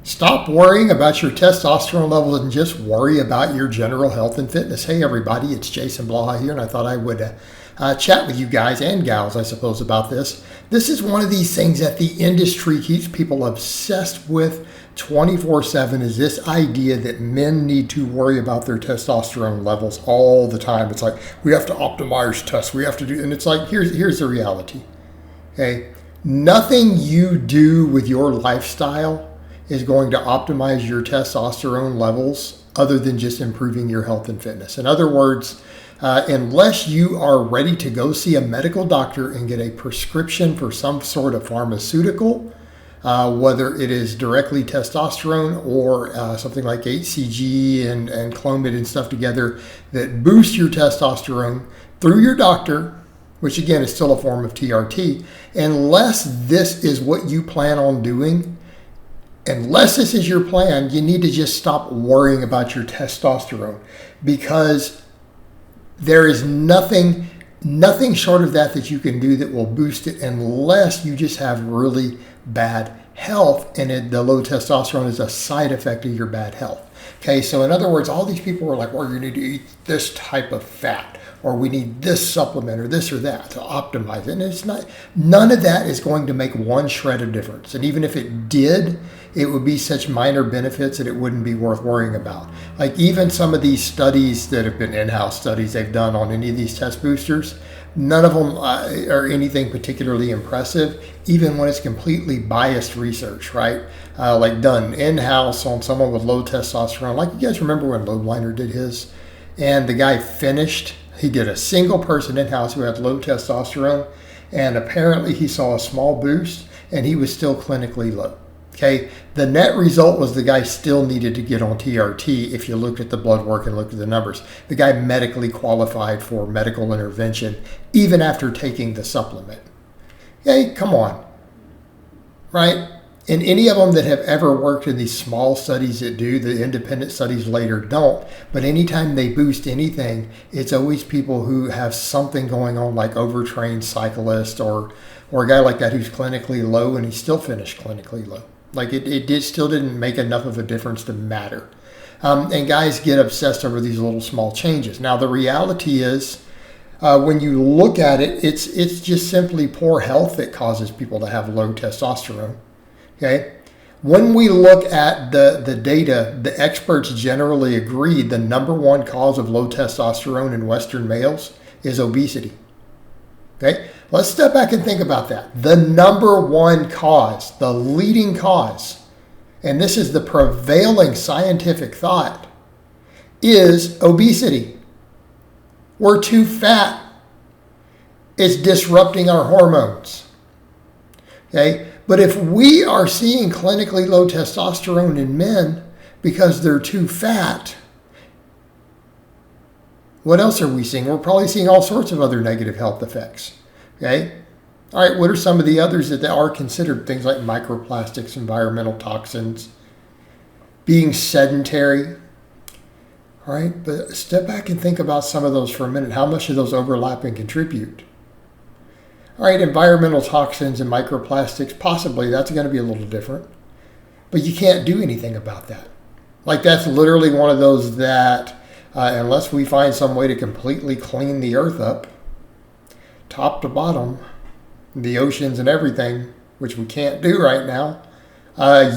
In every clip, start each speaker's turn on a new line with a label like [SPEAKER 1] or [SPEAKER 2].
[SPEAKER 1] Stop worrying about your testosterone levels and just worry about your general health and fitness. Hey everybody, it's Jason Blaha here, and I thought I would chat with you guys and gals, I suppose, about this. This is one of these things that the industry keeps people obsessed with 24/7, is this idea that men need to worry about their testosterone levels all the time. It's like, we have to optimize tests, we have to do, and it's like, here's the reality. Okay, nothing you do with your lifestyle is going to optimize your testosterone levels other than just improving your health and fitness. In other words, unless you are ready to go see a medical doctor and get a prescription for some sort of pharmaceutical, whether it is directly testosterone or something like HCG and Clomid and stuff together that boost your testosterone through your doctor, which again is still a form of TRT, unless this is what you plan on doing, unless this is your plan, you need to just stop worrying about your testosterone, because there is nothing short of that you can do that will boost it, unless you just have really bad health, and the low testosterone is a side effect of your bad health. Okay, so in other words, all these people are like, well, you need to eat this type of fat, or we need this supplement or this or that to optimize it. And it's not, none of that is going to make one shred of difference. And even if it did, it would be such minor benefits that it wouldn't be worth worrying about. Like even some of these studies that have been in-house studies they've done on any of these test boosters, none of them are anything particularly impressive, even when it's completely biased research, right? Like done in-house on someone with low testosterone. Like you guys remember when Lowliner did his, and the guy finished. He did a single person in-house who had low testosterone, and apparently he saw a small boost, and he was still clinically low. Okay, the net result was the guy still needed to get on TRT if you looked at the blood work and looked at the numbers. The guy medically qualified for medical intervention even after taking the supplement. Hey, come on, right? And any of them that have ever worked in these small studies that do, the independent studies later don't, but anytime they boost anything, it's always people who have something going on, like overtrained cyclist or a guy like that who's clinically low and he still finished clinically low. Like it still didn't make enough of a difference to matter. And guys get obsessed over these little small changes. Now the reality is, when you look at it, it's just simply poor health that causes people to have low testosterone. Okay, when we look at the data, the experts generally agree the number one cause of low testosterone in Western males is obesity. Okay, let's step back and think about that. The number one cause, the leading cause, and this is the prevailing scientific thought, is obesity. We're too fat. It's disrupting our hormones. Okay, but if we are seeing clinically low testosterone in men because they're too fat, what else are we seeing? We're probably seeing all sorts of other negative health effects. Okay? All right, what are some of the others that are considered? Things like microplastics, environmental toxins, being sedentary. All right, but step back and think about some of those for a minute. How much do those overlap and contribute? All right, environmental toxins and microplastics, possibly that's going to be a little different. But you can't do anything about that. Like that's literally one of those that, unless we find some way to completely clean the earth up, top to bottom, the oceans and everything, which we can't do right now,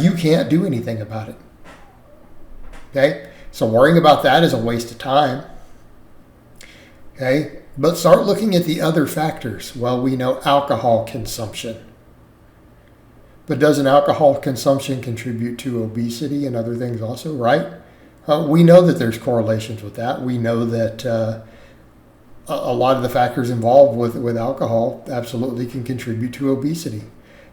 [SPEAKER 1] you can't do anything about it. Okay? So worrying about that is a waste of time. Okay? But start looking at the other factors. Well, we know alcohol consumption. But doesn't alcohol consumption contribute to obesity and other things also, right? We know that there's correlations with that. We know that a lot of the factors involved with alcohol absolutely can contribute to obesity.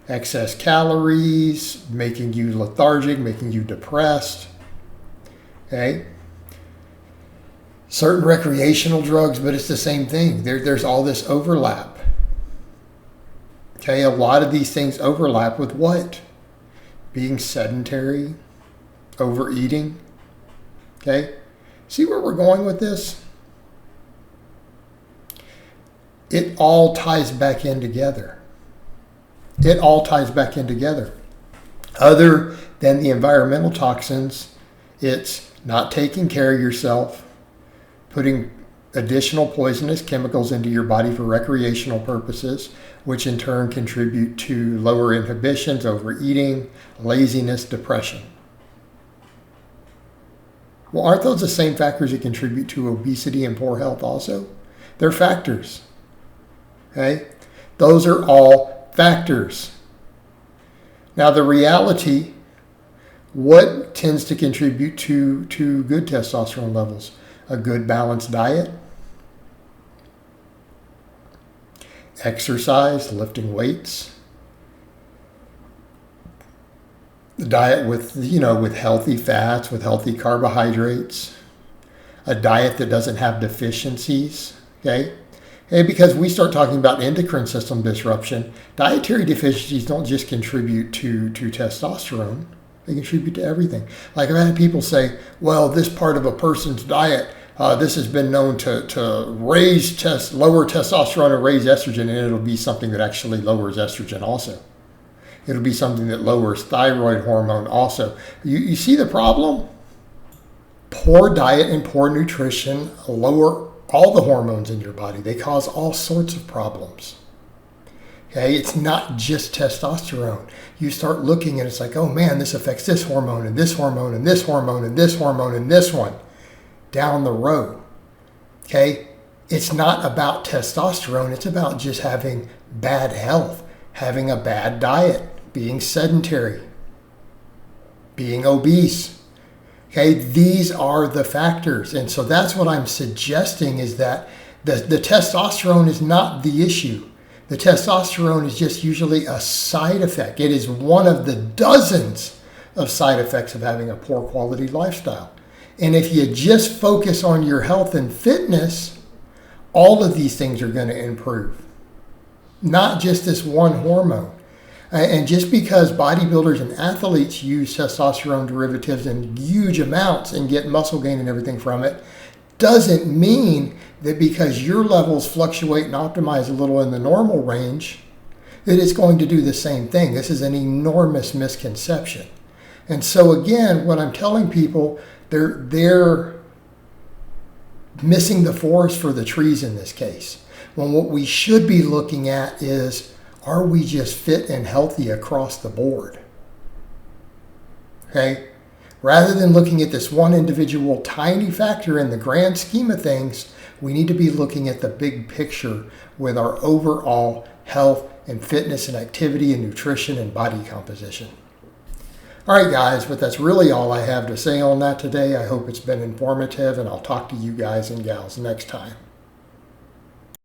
[SPEAKER 1] Excess calories, making you lethargic, making you depressed. Okay? Certain recreational drugs, but it's the same thing. There's all this overlap. Okay, a lot of these things overlap with what? Being sedentary, overeating. Okay, see where we're going with this? It all ties back in together. It all ties back in together. Other than the environmental toxins, it's not taking care of yourself, putting additional poisonous chemicals into your body for recreational purposes, which in turn contribute to lower inhibitions, overeating, laziness, depression. Well, aren't those the same factors that contribute to obesity and poor health also? They're factors. Okay? Those are all factors. Now, the reality, what tends to contribute to good testosterone levels? A good balanced diet, exercise, lifting weights, the diet with healthy fats, with healthy carbohydrates, a diet that doesn't have deficiencies, okay? And because we start talking about endocrine system disruption, dietary deficiencies don't just contribute to testosterone, they contribute to everything. Like I've had people say, well, this part of a person's diet, this has been known to lower testosterone and raise estrogen, and it'll be something that actually lowers estrogen also. It'll be something that lowers thyroid hormone also. You see the problem? Poor diet and poor nutrition lower all the hormones in your body. They cause all sorts of problems. Okay, it's not just testosterone. You start looking and it's like, oh man, this affects this hormone and this hormone and this hormone and this hormone and this one down the road. Okay, it's not about testosterone. It's about just having bad health, having a bad diet, being sedentary, being obese. Okay, these are the factors. And so that's what I'm suggesting, is that the testosterone is not the issue. The testosterone is just usually a side effect. It is one of the dozens of side effects of having a poor quality lifestyle. And if you just focus on your health and fitness, all of these things are going to improve. Not just this one hormone. And just because bodybuilders and athletes use testosterone derivatives in huge amounts and get muscle gain and everything from it, doesn't mean that because your levels fluctuate and optimize a little in the normal range, that it's going to do the same thing. This is an enormous misconception. And so again, what I'm telling people, they're missing the forest for the trees in this case. When what we should be looking at is, are we just fit and healthy across the board? Okay? Rather than looking at this one individual tiny factor in the grand scheme of things, we need to be looking at the big picture with our overall health and fitness and activity and nutrition and body composition. All right, guys, but that's really all I have to say on that today. I hope it's been informative, and I'll talk to you guys and gals next time.